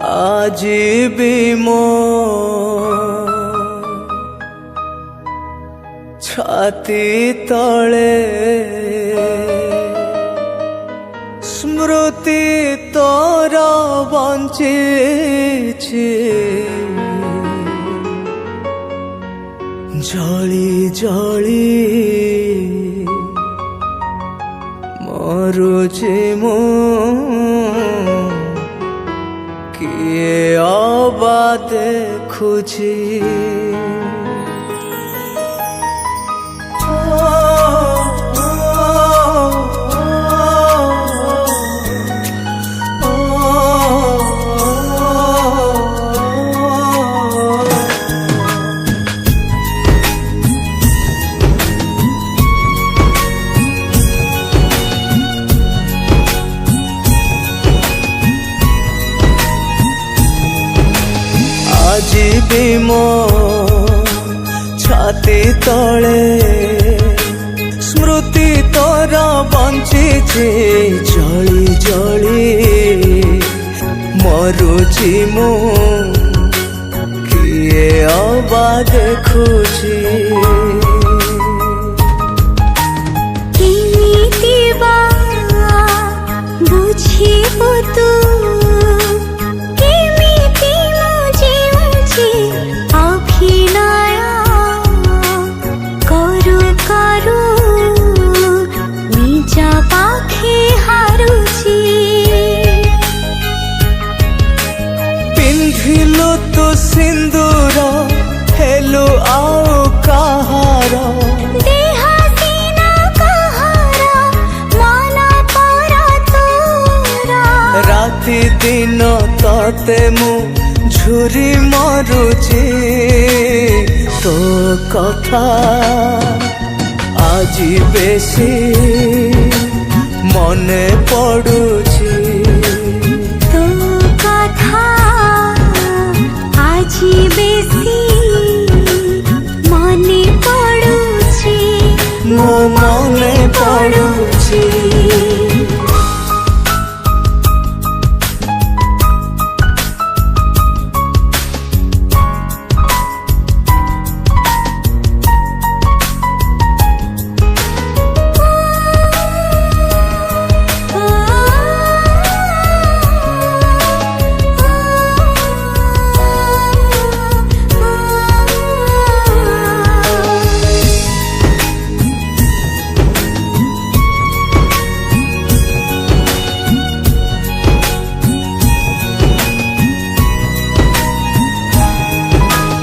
आज भी मो छाती तले स्मृति तोर बंचिछि जली जली मरुछि मु किए अबा देखुछि आज भी मो छाती तले स्मृति तोर बंचिछि जली जली मरुछि मु किए अबा देखुछि बुझिबु तू पिंधिलु तो सिंदूर हेलु आओ कहार राति दिन तते मु झुरी मरुछि तो कथा आज बेसी मने पड़ुछि बेसी मने पड़ुछि मो मने पड़ुछि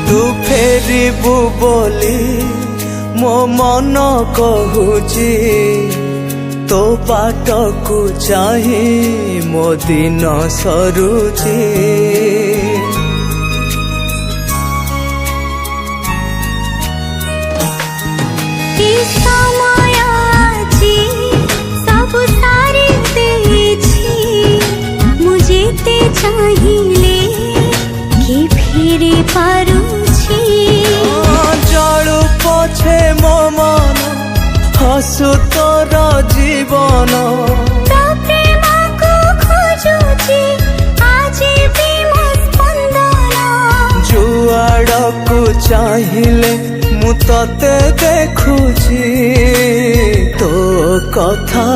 तू फेरिबु बोली मो मन कहूची तो बाट को चाही मो दिन सरुची सब सारे मुझे ते चाहिए कि फिर पारू जड़ू पछे मो मन हसु तोर जीवन प्रेम को खोजुची आज भी मो स्पंदन जुआड़ को चाहिए मु तते देखुची तो कथा